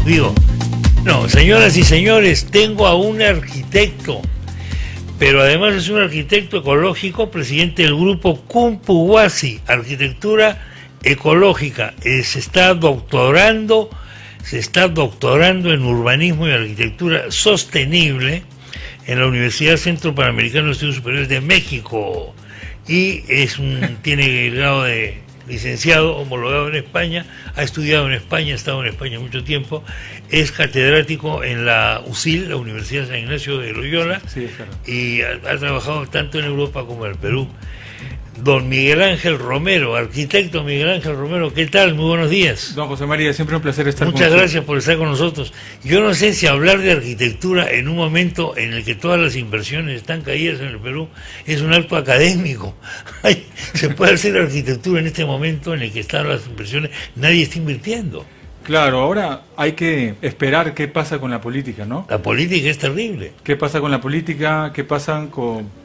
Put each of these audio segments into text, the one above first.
Digo, no, señoras y señores, tengo a un arquitecto, pero además es un arquitecto ecológico, presidente del grupo Cumpuhuasi, Arquitectura Ecológica. Se está doctorando en urbanismo y arquitectura sostenible en la Universidad Centro Panamericano de Estudios Superiores de México, y tiene el grado de licenciado, homologado en España, ha estudiado en España, ha estado en España mucho tiempo, es catedrático en la USIL, la Universidad San Ignacio de Loyola, sí, claro. Y ha trabajado tanto en Europa como en el Perú. Don Miguel Ángel Romero, arquitecto Miguel Ángel Romero, ¿qué tal? Muy buenos días. Don José María, siempre un placer estar con usted. Muchas gracias por estar con nosotros. Yo no sé si hablar de arquitectura en un momento en el que todas las inversiones están caídas en el Perú es un acto académico. Se puede hacer arquitectura en este momento en el que están las inversiones, nadie está invirtiendo. Claro, ahora hay que esperar qué pasa con la política, ¿no? La política es terrible. ¿Qué pasa con la política? ¿Qué pasa con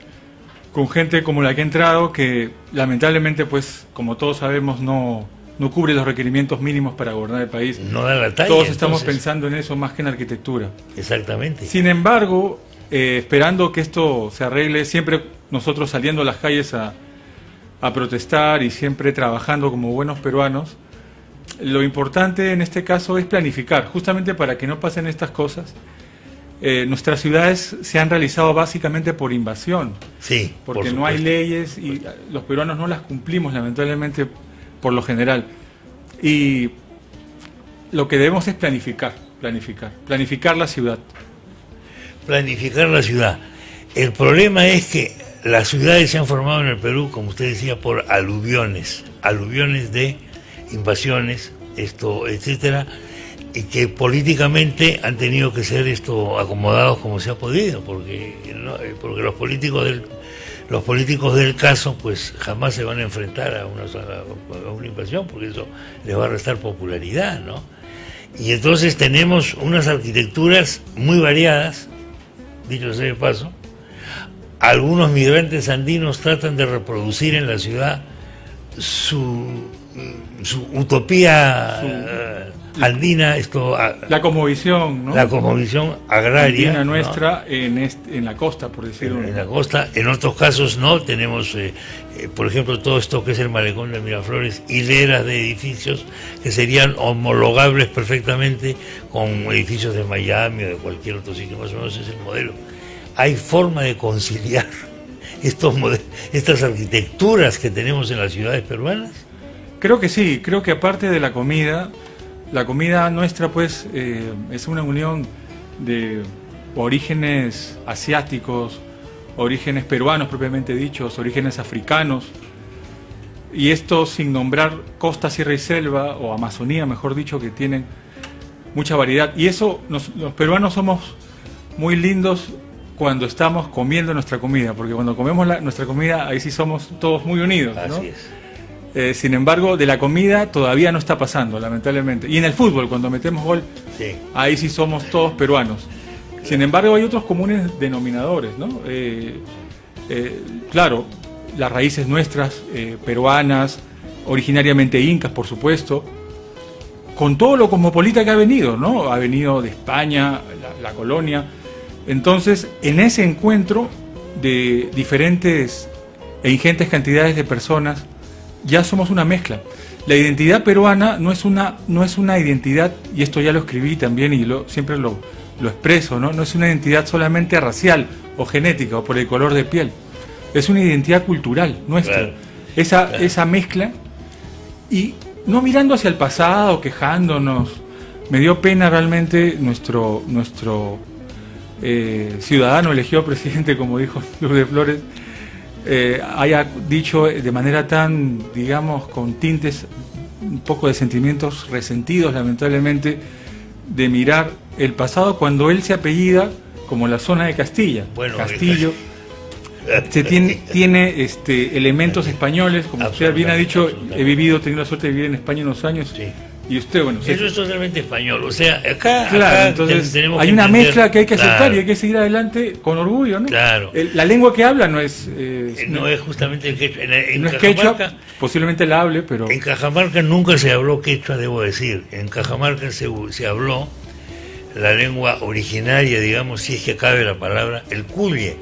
gente como la que ha entrado, que lamentablemente, pues, como todos sabemos, no cubre los requerimientos mínimos para gobernar el país? No da la talla. Todos estamos pensando en eso más que en arquitectura. Exactamente. Sin embargo, esperando que esto se arregle, siempre nosotros saliendo a las calles a protestar y siempre trabajando como buenos peruanos, lo importante en este caso es planificar, justamente para que no pasen estas cosas. Nuestras ciudades se han realizado básicamente por invasión, sí, porque no hay leyes y los peruanos no las cumplimos lamentablemente por lo general, y lo que debemos es planificar la ciudad. Planificar la ciudad. El problema es que las ciudades se han formado en el Perú, como usted decía, por aluviones de invasiones, etcétera, y que políticamente han tenido que ser acomodados como se ha podido, porque los políticos del caso pues jamás se van a enfrentar a una invasión, porque eso les va a restar popularidad, ¿no? Y entonces tenemos unas arquitecturas muy variadas, dicho sea de paso. Algunos migrantes andinos tratan de reproducir en la ciudad su utopía andina, la cosmovisión, ¿no? La cosmovisión agraria andina nuestra, ¿no? en la costa, por decirlo. En la costa, en otros casos no, tenemos, por ejemplo, todo esto que es el malecón de Miraflores, hileras de edificios que serían homologables perfectamente con edificios de Miami o de cualquier otro sitio, más o menos es el modelo. Hay forma de conciliar estas arquitecturas que tenemos en las ciudades peruanas. Creo que sí, creo que aparte de la comida nuestra pues es una unión de orígenes asiáticos, orígenes peruanos propiamente dichos, orígenes africanos, y esto sin nombrar costa, sierra y selva, o Amazonía mejor dicho, que tienen mucha variedad, y eso los peruanos somos muy lindos cuando estamos comiendo nuestra comida, porque cuando comemos nuestra comida ahí sí somos todos muy unidos, ¿no? Así es. Sin embargo, de la comida todavía no está pasando, lamentablemente. Y en el fútbol, cuando metemos gol, sí, ahí sí somos todos peruanos. Sin embargo, hay otros comunes denominadores, ¿no? Claro, las raíces nuestras, peruanas, originariamente incas, por supuesto, con todo lo cosmopolita que ha venido, ¿no? Ha venido de España, la colonia. Entonces, en ese encuentro de diferentes e ingentes cantidades de personas, ya somos una mezcla. La identidad peruana no es una identidad, y esto ya lo escribí también y siempre lo expreso, ¿no? No es una identidad solamente racial o genética o por el color de piel. Es una identidad cultural nuestra. Claro. Esa mezcla, y no mirando hacia el pasado, quejándonos. Me dio pena realmente nuestro ciudadano elegido presidente, como dijo Lourdes Flores, haya dicho de manera tan, digamos, con tintes un poco de sentimientos resentidos, lamentablemente, de mirar el pasado cuando él se apellida como la zona de Castilla. Bueno, Castillo tiene elementos españoles, como usted bien ha dicho. He tenido la suerte de vivir en España unos años. Sí. Y usted, bueno... Eso es totalmente español, o sea, acá entonces tenemos hay una mezcla que hay que aceptar, y hay que seguir adelante con orgullo, ¿no? Claro. La lengua que habla no es... no es justamente el quechua. En no es quechua, posiblemente la hable, pero... En Cajamarca nunca se habló quechua, debo decir. En Cajamarca se habló la lengua originaria, digamos, si es que cabe la palabra, el cuye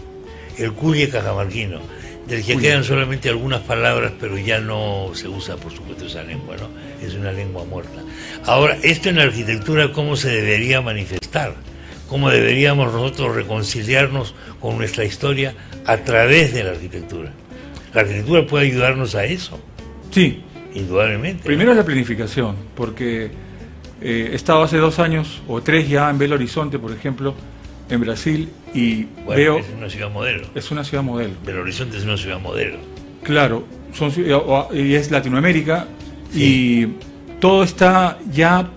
cajamarquino, del que quedan solamente algunas palabras, pero ya no se usa, por supuesto, esa lengua, ¿no? Es una lengua muerta. Ahora, esto en la arquitectura, ¿cómo se debería manifestar? ¿Cómo deberíamos nosotros reconciliarnos con nuestra historia a través de la arquitectura? La arquitectura puede ayudarnos a eso. Sí. Indudablemente. Primero es la planificación, porque he estado hace 2 años o 3 ya en Belo Horizonte, por ejemplo, en Brasil, y veo... Es una ciudad modelo. Es una ciudad modelo. Belo Horizonte es una ciudad modelo. Claro, y es Latinoamérica, sí. Y todo está ya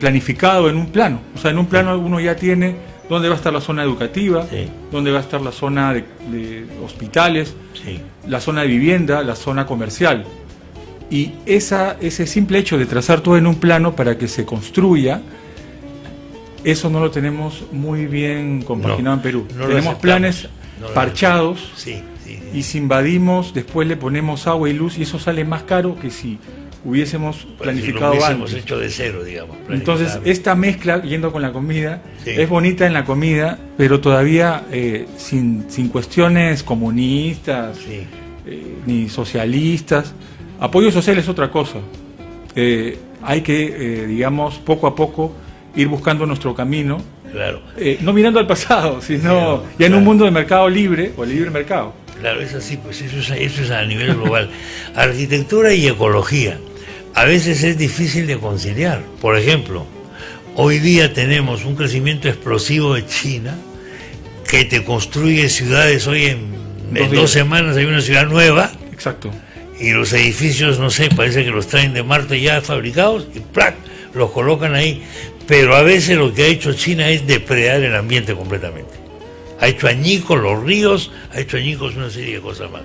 planificado en un plano. O sea, en un plano uno ya tiene dónde va a estar la zona educativa, sí. Dónde va a estar la zona de hospitales, sí. La zona de vivienda, la zona comercial. Y ese simple hecho de trazar todo en un plano para que se construya, eso no lo tenemos muy bien compaginado en Perú. Tenemos planes parchados, sí. Y si invadimos, después le ponemos agua y luz, y eso sale más caro que si hubiésemos planificado si lo hubiésemos antes. hecho de cero, digamos. Entonces, esta mezcla, yendo con la comida, sí. Es bonita en la comida, pero todavía sin cuestiones comunistas, sí. Ni socialistas. Apoyo social es otra cosa. Hay que, digamos, poco a poco ir buscando nuestro camino. Claro. No mirando al pasado, sino ya en un mundo de mercado libre o libre mercado. Claro, es así, pues eso es a nivel global. Arquitectura y ecología. A veces es difícil de conciliar. Por ejemplo, hoy día tenemos un crecimiento explosivo de China que te construye ciudades. Hoy en 2 semanas hay una ciudad nueva. Exacto. Y los edificios, no sé, parece que los traen de Marte ya fabricados y ¡plac!, los colocan ahí. Pero a veces lo que ha hecho China es depredar el ambiente completamente. Ha hecho añicos los ríos, ha hecho añicos una serie de cosas más.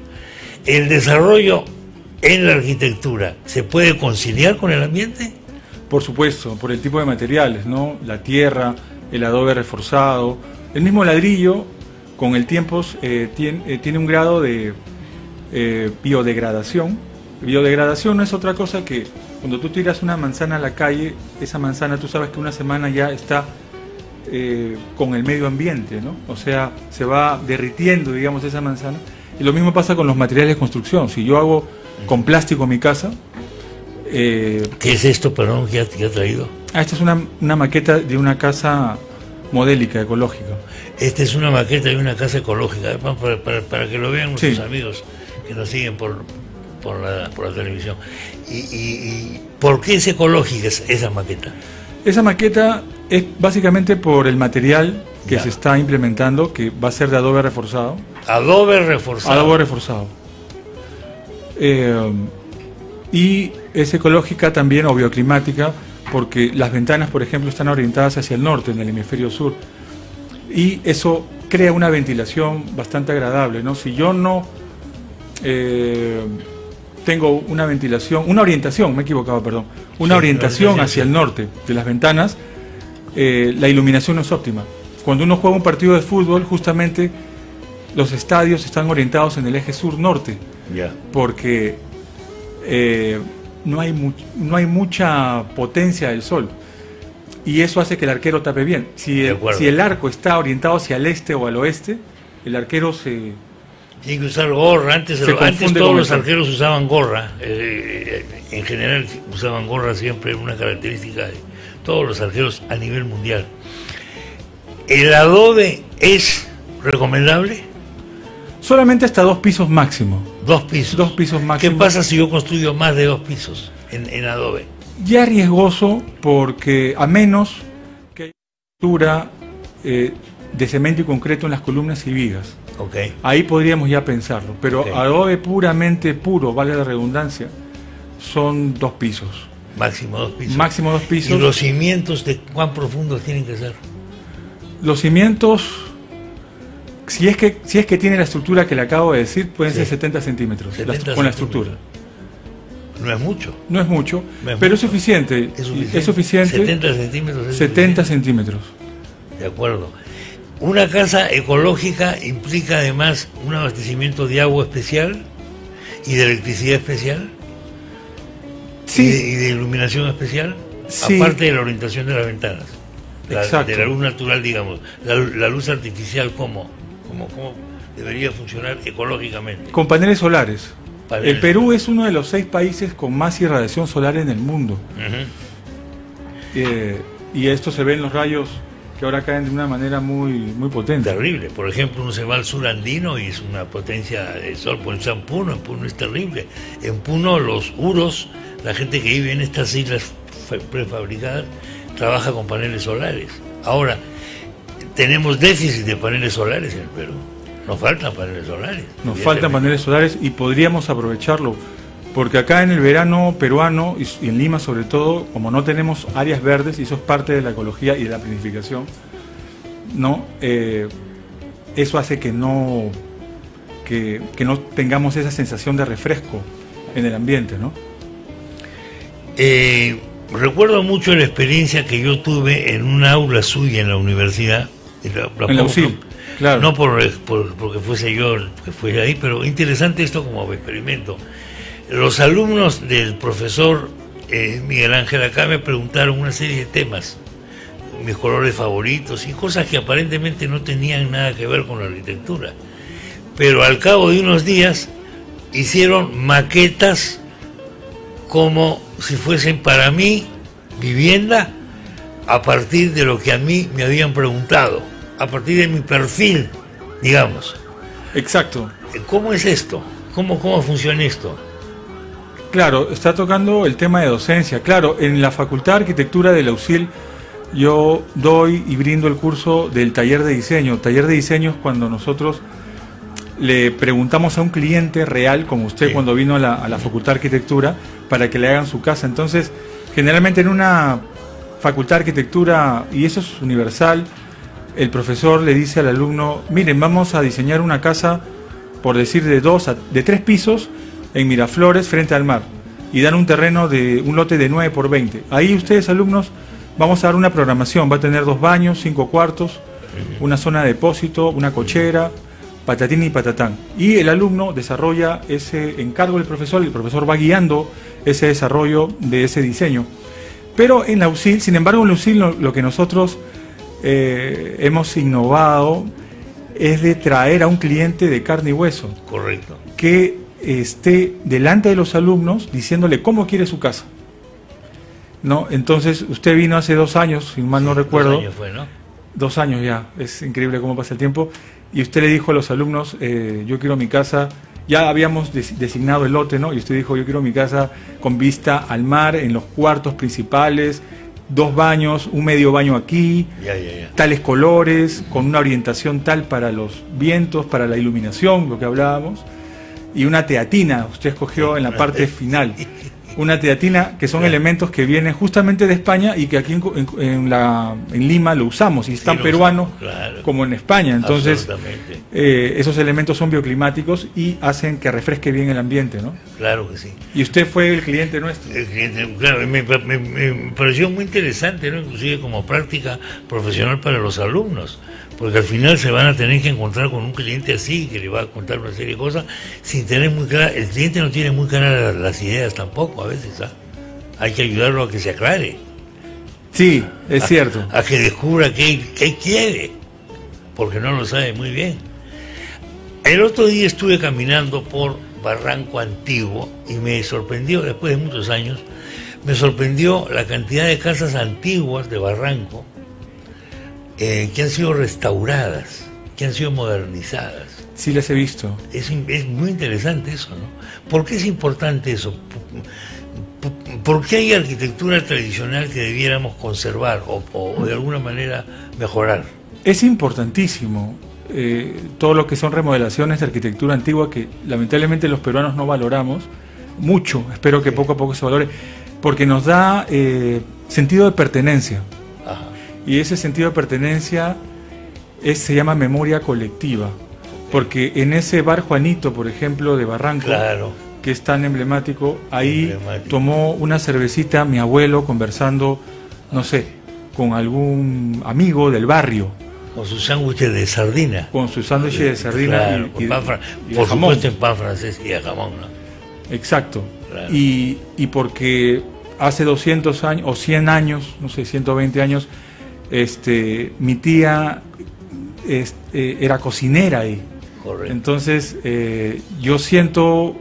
¿El desarrollo en la arquitectura se puede conciliar con el ambiente? Por supuesto, por el tipo de materiales, ¿no? La tierra, el adobe reforzado, el mismo ladrillo, con el tiempo tiene un grado de biodegradación. Biodegradación no es otra cosa que cuando tú tiras una manzana a la calle, esa manzana tú sabes que una semana ya está con el medio ambiente, ¿no? O sea, se va derritiendo, digamos, esa manzana. Y lo mismo pasa con los materiales de construcción. Si yo hago con plástico mi casa... ¿Qué es esto, perdón, que ha traído? Esta es una maqueta de una casa modélica, ecológica. Esta es una maqueta de una casa ecológica, para que lo vean nuestros sí. Amigos que nos siguen por la televisión. ¿Y por qué es ecológica esa maqueta? Esa maqueta es básicamente por el material que se está implementando, que va a ser de adobe reforzado. Adobe reforzado. Adobe reforzado. Y es ecológica también, o bioclimática, porque las ventanas, por ejemplo, están orientadas hacia el norte, en el hemisferio sur. Y eso crea una ventilación bastante agradable, ¿no? Si yo no tengo una ventilación, una orientación, me he equivocado, perdón, una orientación hacia el norte de las ventanas, la iluminación no es óptima. Cuando uno juega un partido de fútbol, justamente los estadios están orientados en el eje sur-norte, porque no hay mucha potencia del sol, y eso hace que el arquero tape bien. Si el arco está orientado hacia el este o al oeste, el arquero tiene que usar gorra. Antes todos los arqueros usaban gorra. En general usaban gorra siempre, una característica de todos los arqueros a nivel mundial. ¿El adobe es recomendable? Solamente hasta 2 pisos máximo. 2 pisos. 2 pisos máximo. ¿Qué pasa si yo construyo más de 2 pisos en adobe? Ya riesgoso, porque a menos que haya estructura de cemento y concreto en las columnas y vigas. Okay. Ahí podríamos ya pensarlo, pero adobe puramente puro, vale la redundancia, son 2 pisos. Máximo 2 pisos. Máximo 2 pisos. ¿Y los cimientos de cuán profundos tienen que ser? Los cimientos, si es que tiene la estructura que le acabo de decir, pueden ser 70 centímetros con la estructura. No es mucho. No es mucho, pero es suficiente. Es suficiente. 70 centímetros. 70 centímetros. De acuerdo. Una casa ecológica implica además un abastecimiento de agua especial y de electricidad especial. Sí. Y de iluminación especial, sí. Aparte de la orientación de las ventanas. de la luz natural, digamos, la luz artificial, ¿cómo debería funcionar ecológicamente? Con paneles solares. El Perú es uno de los 6 países con más irradiación solar en el mundo. Y esto se ve en los rayos que ahora caen de una manera muy potente. Terrible. Por ejemplo, uno se va al sur andino y es una potencia de sol. Por ejemplo, en Puno es terrible. En Puno los uros, la gente que vive en estas islas prefabricadas, trabaja con paneles solares. Ahora, tenemos déficit de paneles solares en el Perú. Nos faltan paneles solares. Nos faltan paneles solares y podríamos aprovecharlo. Porque acá en el verano peruano, y en Lima sobre todo, como no tenemos áreas verdes, y eso es parte de la ecología y de la planificación, ¿no? Eso hace que no tengamos esa sensación de refresco en el ambiente, ¿no? Recuerdo mucho la experiencia que yo tuve en una aula suya en la universidad. En la UCIL, claro. No porque fuese yo que fuera ahí, pero interesante esto como experimento. Los alumnos del profesor Miguel Ángel acá me preguntaron una serie de temas, mis colores favoritos y cosas que aparentemente no tenían nada que ver con la arquitectura. Pero al cabo de unos días hicieron maquetas como si fuesen para mí vivienda a partir de lo que a mí me habían preguntado, a partir de mi perfil, digamos. Exacto. ¿Cómo es esto? ¿Cómo funciona esto? Claro, está tocando el tema de docencia. Claro, en la Facultad de Arquitectura de la UCIL yo doy y brindo el curso del taller de diseño. Taller de diseño es cuando nosotros le preguntamos a un cliente real, como usted, sí, cuando vino a la Facultad de Arquitectura, para que le hagan su casa. Entonces, generalmente en una Facultad de Arquitectura, y eso es universal, el profesor le dice al alumno, miren, vamos a diseñar una casa, por decir, de 3 pisos, en Miraflores, frente al mar, y dan un terreno de un lote de 9 por 20. Ahí ustedes, alumnos, vamos a dar una programación, va a tener 2 baños, 5 cuartos, una zona de depósito, una cochera, patatín y patatán. Y el alumno desarrolla ese encargo del profesor, y el profesor va guiando ese desarrollo de ese diseño. Pero en la UCIL, sin embargo, en la UCIL lo que nosotros hemos innovado es de traer a un cliente de carne y hueso. Correcto. Que esté delante de los alumnos diciéndole cómo quiere su casa, ¿no? Entonces, usted vino hace 2 años, si mal no recuerdo. 2 años fue, ¿no? 2 años ya, es increíble cómo pasa el tiempo. Y usted le dijo a los alumnos, yo quiero mi casa, ya habíamos designado el lote, ¿no? Y usted dijo, yo quiero mi casa con vista al mar, en los cuartos principales, 2 baños, un medio baño aquí, tales colores, con una orientación tal para los vientos, para la iluminación, lo que hablábamos. Y una teatina, usted escogió en la parte final, una teatina que son elementos que vienen justamente de España y que aquí en Lima lo usamos, y es tan peruano como en España. Entonces, esos elementos son bioclimáticos y hacen que refresque bien el ambiente, ¿no? Claro que sí. Y usted fue el cliente nuestro. El cliente, claro, me pareció muy interesante, ¿no? Inclusive como práctica profesional para los alumnos. Porque al final se van a tener que encontrar con un cliente así, que le va a contar una serie de cosas, sin tener muy clara, el cliente no tiene muy claras las ideas tampoco, a veces, ¿ah? Hay que ayudarlo a que se aclare. Sí, es cierto. A que descubra qué quiere, porque no lo sabe muy bien. El otro día estuve caminando por Barranco Antiguo y me sorprendió, después de muchos años, me sorprendió la cantidad de casas antiguas de Barranco, que han sido restauradas, que han sido modernizadas. Sí, las he visto. Es muy interesante eso, ¿no? ¿Por qué es importante eso? ¿Por qué hay arquitectura tradicional que debiéramos conservar o de alguna manera mejorar? Es importantísimo todo lo que son remodelaciones de arquitectura antigua que lamentablemente los peruanos no valoramos mucho. Espero que poco a poco se valore, porque nos da sentido de pertenencia. Ajá. Y ese sentido de pertenencia se llama memoria colectiva, porque en ese bar Juanito, por ejemplo, de Barranco, claro, que es tan emblemático, ahí tomó una cervecita mi abuelo conversando, no sé, con algún amigo del barrio. Con sus sándwiches de sardina. Con sus sándwiches de sardina, claro, y por supuesto en pan francés y de jamón, ¿no? Exacto. Claro. Y porque hace 200 años, o 100 años, no sé, 120 años, Mi tía era cocinera ahí. Correcto. Entonces, yo siento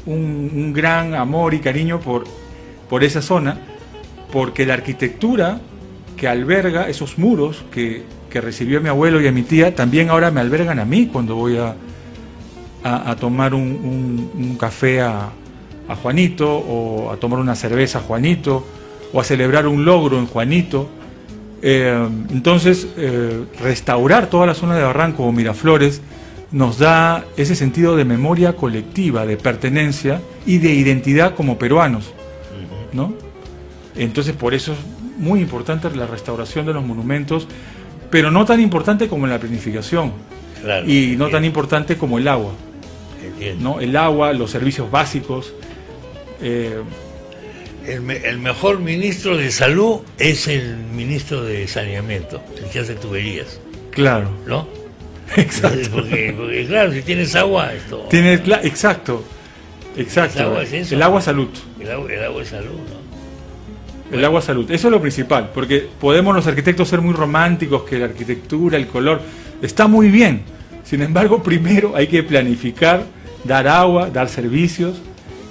un gran amor y cariño por esa zona, porque la arquitectura que alberga esos muros que recibió a mi abuelo y a mi tía, también ahora me albergan a mí cuando voy a tomar un café a Juanito, o a tomar una cerveza a Juanito, o a celebrar un logro en Juanito. Entonces, restaurar toda la zona de Barranco o Miraflores nos da ese sentido de memoria colectiva, de pertenencia y de identidad como peruanos, ¿no? Entonces, por eso es muy importante la restauración de los monumentos, pero no tan importante como la planificación, Claro, y no tan importante como el agua, entiendo. ¿no? El agua, los servicios básicos. El mejor ministro de salud es el ministro de saneamiento, el que hace tuberías, Claro, ¿no? exacto. Porque, claro, si tienes agua, esto... Exacto. El agua es eso. El agua salud. El agua es salud, ¿no? El agua salud. Eso es lo principal, porque podemos los arquitectos ser muy románticos, que la arquitectura, el color, está muy bien. Sin embargo, primero hay que planificar, dar agua, dar servicios,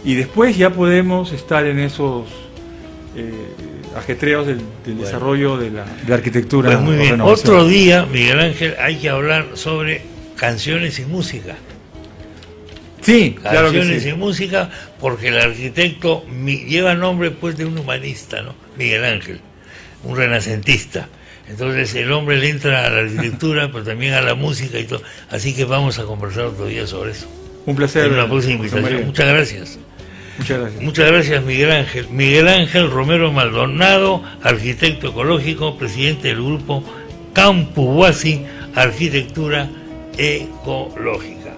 y después ya podemos estar en esos ajetreos del desarrollo de la arquitectura. Pues muy o bien. renovación. Otro día, Miguel Ángel, hay que hablar sobre canciones y música. Sí, claro que Canciones sí. y música, porque el arquitecto lleva nombre pues de un humanista, ¿no? Miguel Ángel, un renacentista. Entonces el hombre le entra a la arquitectura, pero también a la música y todo. Así que vamos a conversar otro día sobre eso. Un placer. En una próxima José invitación. María. Muchas gracias. Muchas gracias. Muchas gracias, Miguel Ángel. Miguel Ángel Romero Maldonado, arquitecto ecológico, presidente del grupo Campo Huasi Arquitectura Ecológica.